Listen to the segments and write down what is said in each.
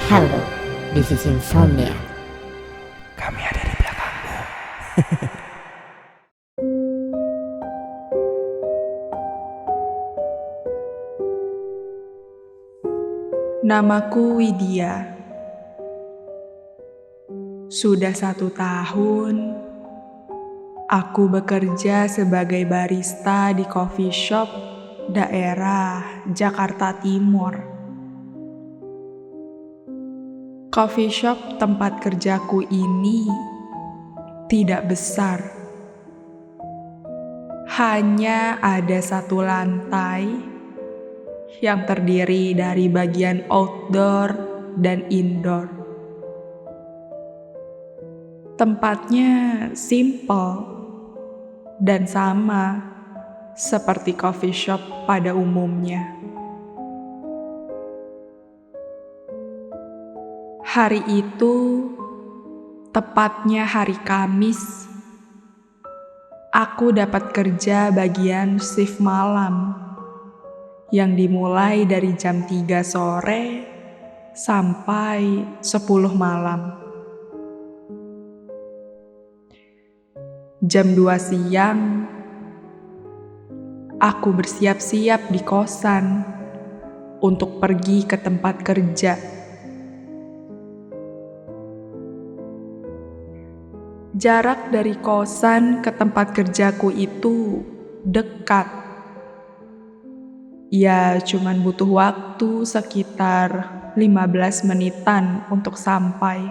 Halo, this is Insomnia. Kami ada di belakangmu. Namaku Widya. Sudah 1 tahun, aku bekerja sebagai barista di coffee shop daerah Jakarta Timur. Coffee shop tempat kerjaku ini tidak besar. Hanya ada 1 lantai yang terdiri dari bagian outdoor dan indoor. Tempatnya simple dan sama seperti coffee shop pada umumnya. Hari itu, tepatnya hari Kamis, aku dapat kerja bagian shift malam yang dimulai dari jam 3 sore sampai 10 malam. Jam 2 siang, aku bersiap-siap di kosan untuk pergi ke tempat kerja. Jarak dari kosan ke tempat kerjaku itu dekat. Ya, cuman butuh waktu sekitar 15 menitan untuk sampai.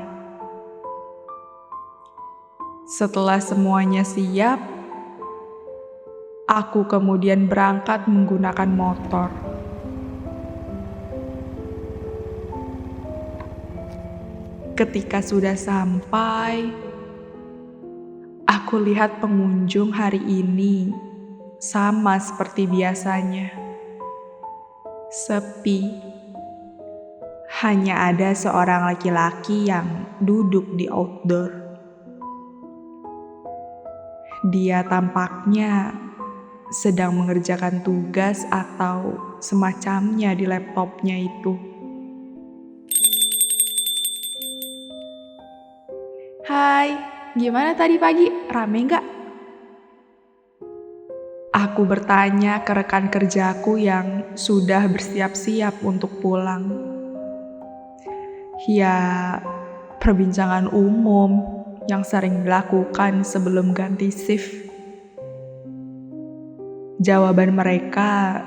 Setelah semuanya siap, aku kemudian berangkat menggunakan motor. Ketika sudah sampai, aku lihat pengunjung hari ini sama seperti biasanya. Sepi. Hanya ada seorang laki-laki yang duduk di outdoor. Dia tampaknya sedang mengerjakan tugas atau semacamnya di laptopnya itu. Hai, gimana tadi pagi? Rame nggak? Aku bertanya ke rekan kerjaku yang sudah bersiap-siap untuk pulang. Ya, perbincangan umum yang sering dilakukan sebelum ganti shift. Jawaban mereka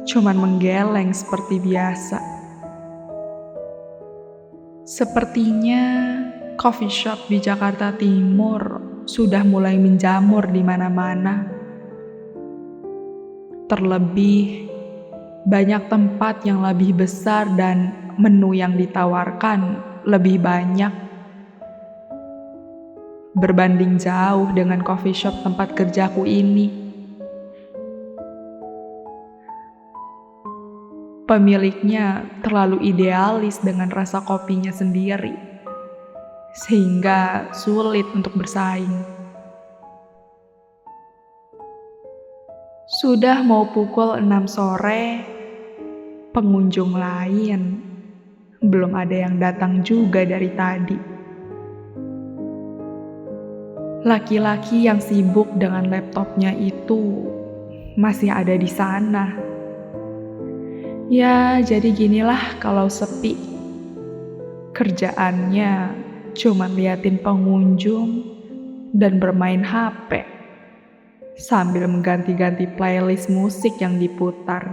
cuman menggeleng seperti biasa. Sepertinya coffee shop di Jakarta Timur sudah mulai menjamur di mana-mana. Terlebih, banyak tempat yang lebih besar dan menu yang ditawarkan lebih banyak. Berbanding jauh dengan coffee shop tempat kerjaku ini. Pemiliknya terlalu idealis dengan rasa kopinya sendiri, sehingga sulit untuk bersaing. Sudah mau pukul 6 sore, pengunjung lain belum ada yang datang juga dari tadi. Laki-laki yang sibuk dengan laptopnya itu masih ada di sana. Ya, jadi ginilah kalau sepi. Kerjaannya cuma liatin pengunjung dan bermain HP sambil mengganti-ganti playlist musik yang diputar.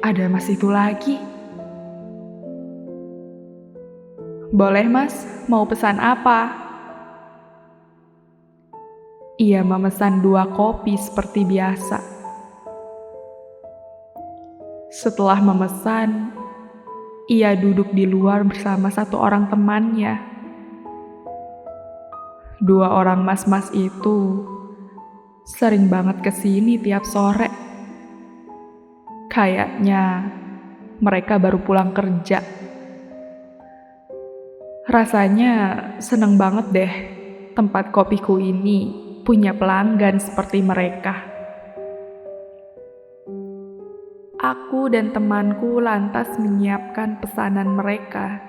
Ada mas itu lagi. Boleh mas, mau pesan apa? Ia memesan 2 kopi seperti biasa. Setelah memesan, ia duduk di luar bersama 1 orang temannya. 2 orang mas-mas itu sering banget kesini tiap sore. Kayaknya mereka baru pulang kerja. Rasanya seneng banget deh tempat kopiku ini punya pelanggan seperti mereka. Aku dan temanku lantas menyiapkan pesanan mereka.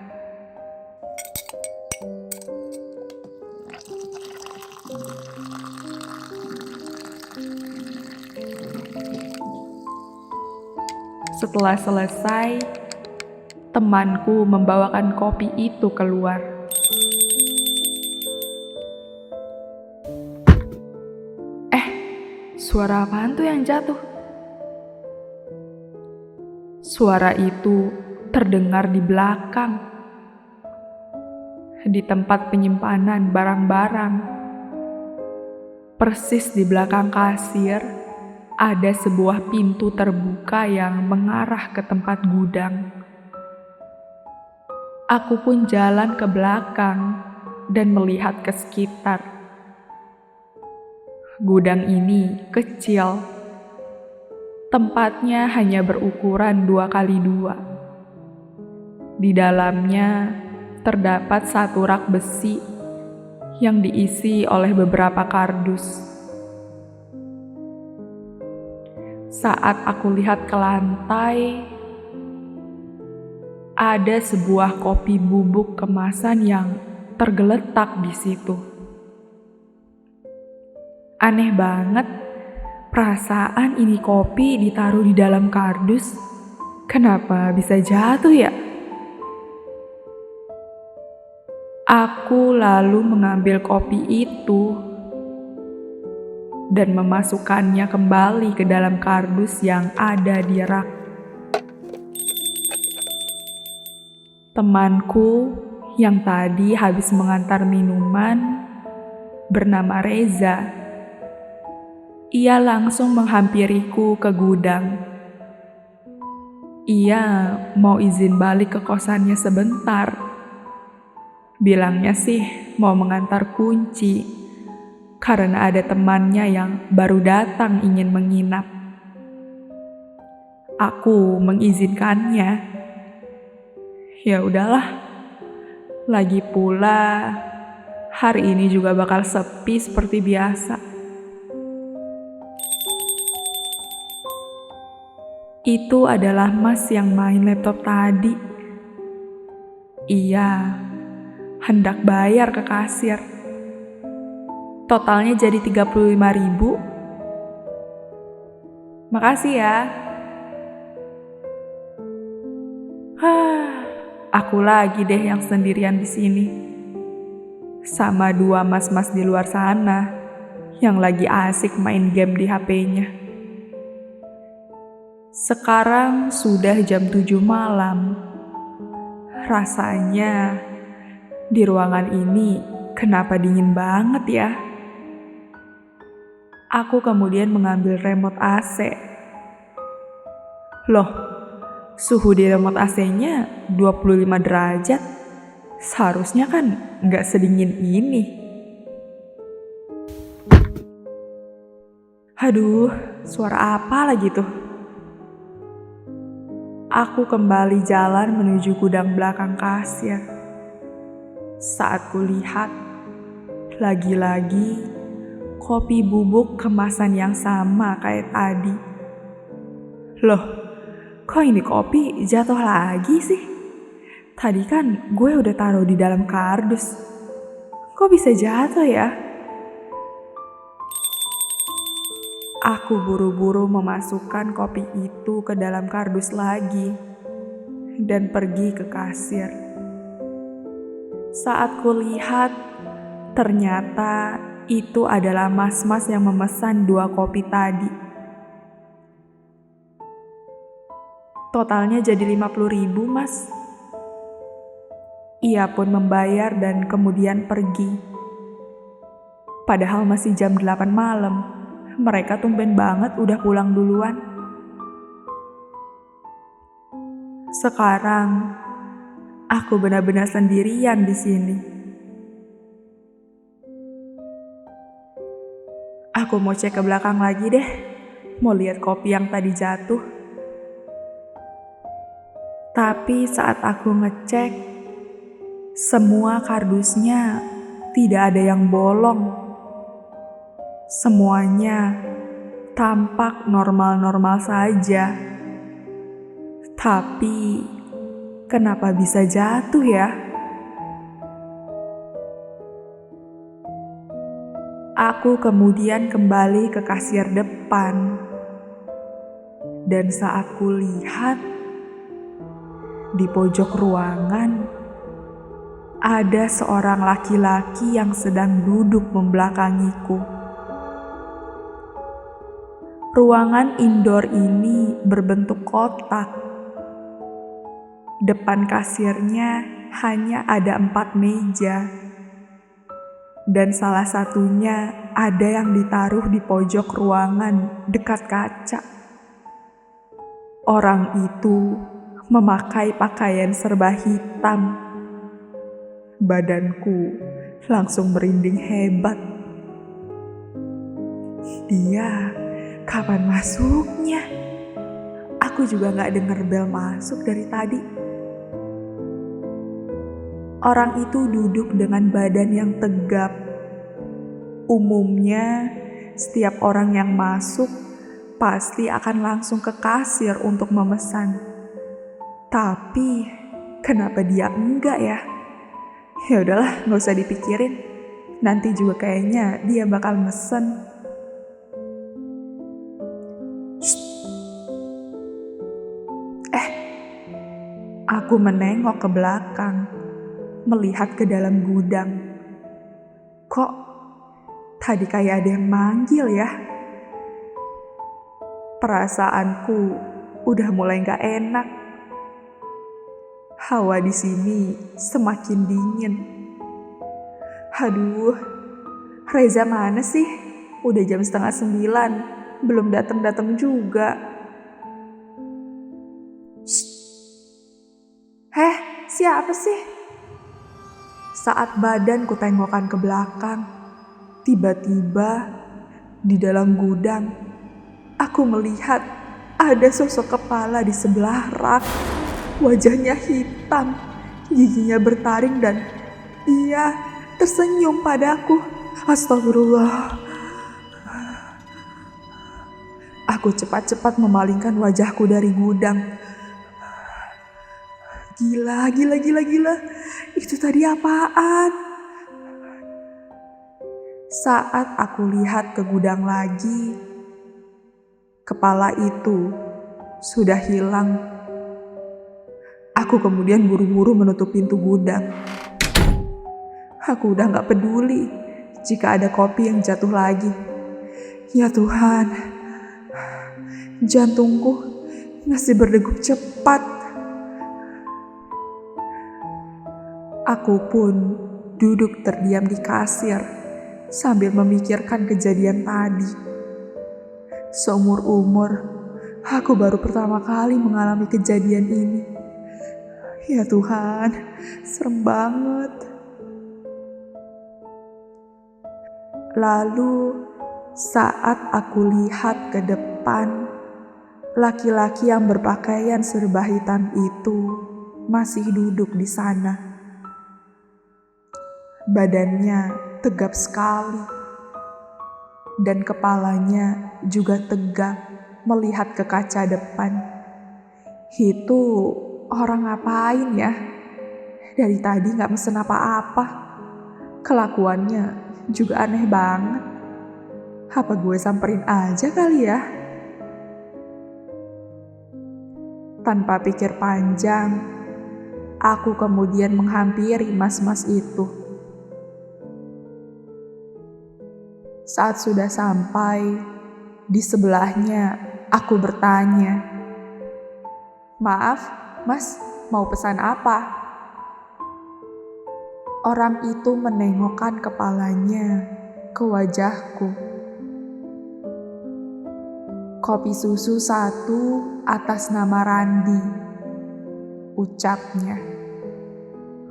Setelah selesai, temanku membawakan kopi itu keluar. Suara apaan tuh yang jatuh? Suara itu terdengar di belakang, di tempat penyimpanan barang-barang. Persis di belakang kasir, ada sebuah pintu terbuka yang mengarah ke tempat gudang. Aku pun jalan ke belakang dan melihat ke sekitar. Gudang ini kecil. Tempatnya hanya berukuran 2x2. Di dalamnya terdapat satu rak besi yang diisi oleh beberapa kardus. Saat aku lihat ke lantai, ada sebuah kopi bubuk kemasan yang tergeletak di situ. Aneh banget, perasaan ini kopi ditaruh di dalam kardus. Kenapa bisa jatuh ya? Aku lalu mengambil kopi itu dan memasukkannya kembali ke dalam kardus yang ada di rak. Temanku yang tadi habis mengantar minuman bernama Reza. Ia langsung menghampiriku ke gudang. Ia mau izin balik ke kosannya sebentar. Bilangnya sih mau mengantar kunci karena ada temannya yang baru datang ingin menginap. Aku mengizinkannya. Ya udahlah. Lagi pula hari ini juga bakal sepi seperti biasa. Itu adalah Mas yang main laptop tadi. Ia hendak bayar ke kasir. Totalnya jadi 35.000. Makasih ya. Aku lagi deh yang sendirian di sini. Sama dua mas-mas di luar sana yang lagi asik main game di HP-nya. Sekarang sudah jam 7 malam. Rasanya di ruangan ini kenapa dingin banget ya? Aku kemudian mengambil remote AC. Loh, suhu di remote AC-nya 25 derajat. Seharusnya kan nggak sedingin ini. Aduh, suara apa lagi tuh? Aku kembali jalan menuju gudang belakang kasir. Saat kulihat, lagi-lagi kopi bubuk kemasan yang sama kayak tadi. Loh, kok ini kopi jatuh lagi sih? Tadi kan gue udah taruh di dalam kardus. Kok bisa jatuh ya? Aku buru-buru memasukkan kopi itu ke dalam kardus lagi dan pergi ke kasir. Saat kulihat, ternyata itu adalah mas-mas yang memesan 2 kopi tadi. Totalnya jadi 50.000, Mas. Ia pun membayar dan kemudian pergi. Padahal masih jam 8 malam. Mereka tumben banget udah pulang duluan. Sekarang aku benar-benar sendirian di sini. Aku mau cek ke belakang lagi deh, mau lihat kopi yang tadi jatuh. Tapi saat aku ngecek, Semua kardusnya tidak ada yang bolong. Semuanya tampak normal-normal saja. Tapi kenapa bisa jatuh ya? Aku kemudian kembali ke kasir depan. Dan saat kulihat, di pojok ruangan ada seorang laki-laki yang sedang duduk membelakangiku. Ruangan indoor ini berbentuk kotak. Depan kasirnya hanya ada 4 meja. Dan salah satunya ada yang ditaruh di pojok ruangan dekat kaca. Orang itu memakai pakaian serba hitam. Badanku langsung merinding hebat. Dia kapan masuknya? Aku juga gak denger bel masuk dari tadi. Orang itu duduk dengan badan yang tegap. Umumnya, setiap orang yang masuk pasti akan langsung ke kasir untuk memesan. Tapi, kenapa dia enggak ya? Ya udahlah, nggak usah dipikirin. Nanti juga kayaknya dia bakal mesen. Aku menengok ke belakang, melihat ke dalam gudang. Kok tadi kayak ada yang manggil ya? Perasaanku udah mulai gak enak. Hawa di sini semakin dingin. Aduh, Reza mana sih? Udah jam 8:30, belum datang-datang juga. Siapa sih? Saat badanku tengokkan ke belakang, tiba-tiba di dalam gudang, aku melihat ada sosok kepala di sebelah rak. Wajahnya hitam, giginya bertaring dan ia tersenyum padaku. Astagfirullah. Aku cepat-cepat memalingkan wajahku dari gudang. Gila. Itu tadi apaan? Saat aku lihat ke gudang lagi, kepala itu sudah hilang. Aku kemudian buru-buru menutup pintu gudang. Aku udah gak peduli jika ada kopi yang jatuh lagi. Ya Tuhan, jantungku masih berdegup cepat. Aku pun duduk terdiam di kasir sambil memikirkan kejadian tadi. Seumur-umur, aku baru pertama kali mengalami kejadian ini. Ya Tuhan, serem banget. Lalu, saat aku lihat ke depan, laki-laki yang berpakaian serba hitam itu masih duduk di sana. Badannya tegap sekali, dan kepalanya juga tegak melihat ke kaca depan. Itu orang ngapain ya? Dari tadi gak mesen apa-apa. Kelakuannya juga aneh banget. Apa gue samperin aja kali ya? Tanpa pikir panjang, aku kemudian menghampiri mas-mas itu. Saat sudah sampai, di sebelahnya aku bertanya, "Maaf, Mas, mau pesan apa?" Orang itu menengokkan kepalanya ke wajahku. "Kopi susu 1 atas nama Randi," ucapnya.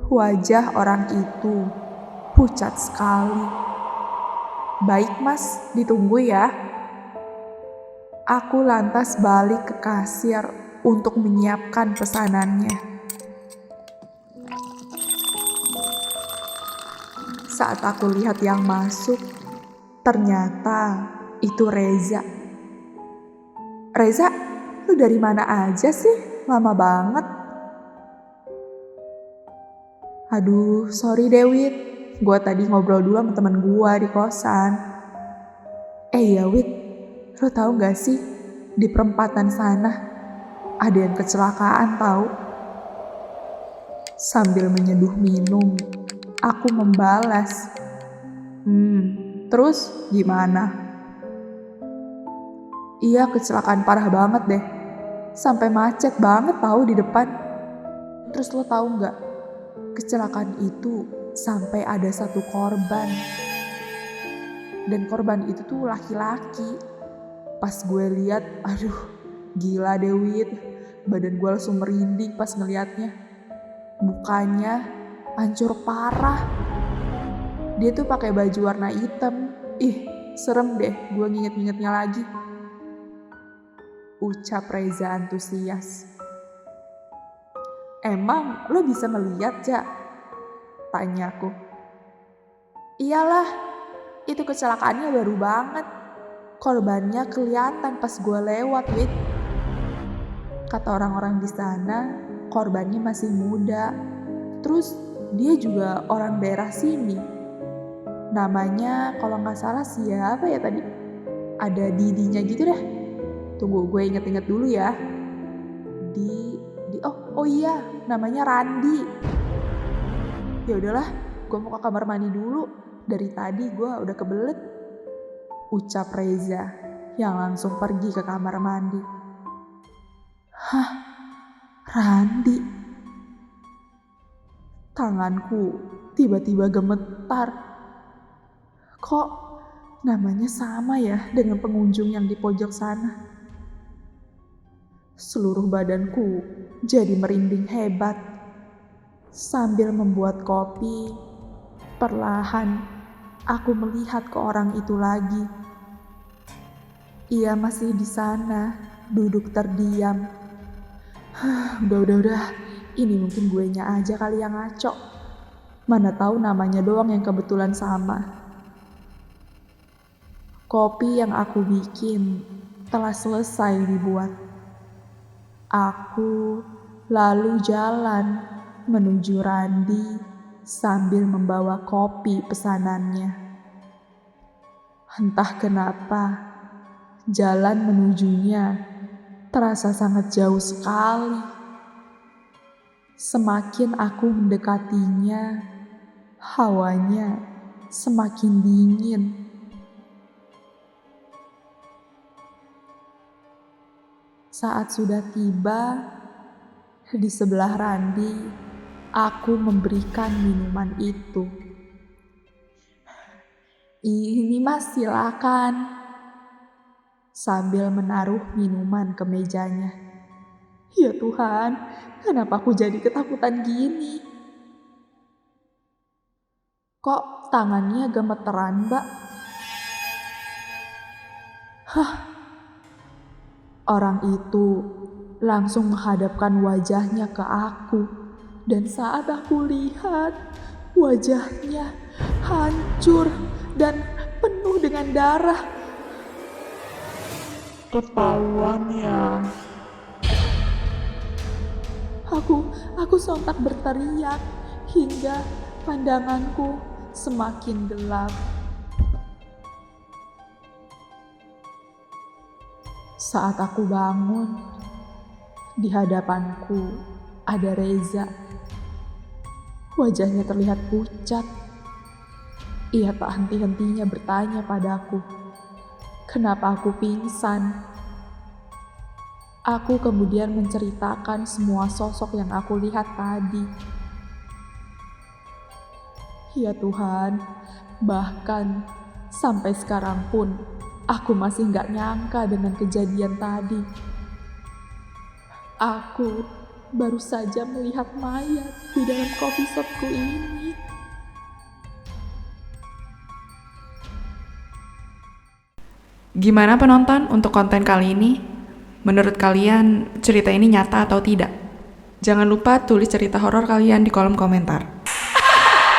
Wajah orang itu pucat sekali. "Baik Mas, ditunggu ya." Aku lantas balik ke kasir untuk menyiapkan pesanannya. Saat aku lihat yang masuk, ternyata itu Reza. Reza, lu dari mana aja sih? Lama banget. Aduh, sorry Dewit. Gue tadi ngobrol dulu sama temen gue di kosan. Iya Wit, lu tahu gak sih? Di perempatan sana ada yang kecelakaan tahu. Sambil menyeduh minum, aku membalas. Terus gimana? Iya, kecelakaan parah banget deh. Sampai macet banget tahu di depan. Terus lo tahu nggak? Kecelakaan itu sampai ada 1 korban. Dan korban itu tuh laki-laki. Pas gue lihat, aduh, gila Dewit. Badan gue langsung merinding pas ngeliatnya. Mukanya hancur parah. Dia tuh pakai baju warna hitam. Ih, serem deh gue nginget-ngingetnya lagi. Ucap Reza antusias. Emang lo bisa ngeliat, Jak? Tanyaku. Iyalah, itu kecelakaannya baru banget. Korbannya kelihatan pas gue lewat, Wit. Kata orang-orang di sana, korbannya masih muda. Terus dia juga orang daerah sini. Namanya kalau nggak salah siapa ya tadi? Ada Didinya gitu deh. Tunggu gue inget-inget dulu ya. Oh iya, namanya Randi. Ya udahlah, gue mau ke kamar mandi dulu. Dari tadi gue udah kebelet. Ucap Reza yang langsung pergi ke kamar mandi. Hah, Randi? Tanganku tiba-tiba gemetar. Kok namanya sama ya dengan pengunjung yang di pojok sana? Seluruh badanku jadi merinding hebat. Sambil membuat kopi, perlahan aku melihat ke orang itu lagi. Ia masih di sana, duduk terdiam. Udah. Ini mungkin guenya aja kali yang ngaco. Mana tahu namanya doang yang kebetulan sama. Kopi yang aku bikin telah selesai dibuat. Aku lalu jalan menuju Randi sambil membawa kopi pesanannya. Entah kenapa, jalan menujunya terasa sangat jauh sekali. Semakin aku mendekatinya, hawanya semakin dingin. Saat sudah tiba, di sebelah Randi, aku memberikan minuman itu. Ini Mas, silakan. Sambil menaruh minuman ke mejanya. Ya Tuhan, kenapa aku jadi ketakutan gini? Kok tangannya gemeteran, Mbak? Orang itu langsung menghadapkan wajahnya ke aku. Dan saat aku lihat, wajahnya hancur dan penuh dengan darah. Ketahuan ya. Aku sontak berteriak hingga pandanganku semakin gelap. Saat aku bangun, di hadapanku ada Reza. Wajahnya terlihat pucat. Ia tak henti-hentinya bertanya padaku, kenapa aku pingsan? Aku kemudian menceritakan semua sosok yang aku lihat tadi. Ya Tuhan, bahkan sampai sekarang pun aku masih gak nyangka dengan kejadian tadi. Aku baru saja melihat mayat di dalam coffee shopku ini. Gimana penonton untuk konten kali ini? Menurut kalian cerita ini nyata atau tidak? Jangan lupa tulis cerita horor kalian di kolom komentar.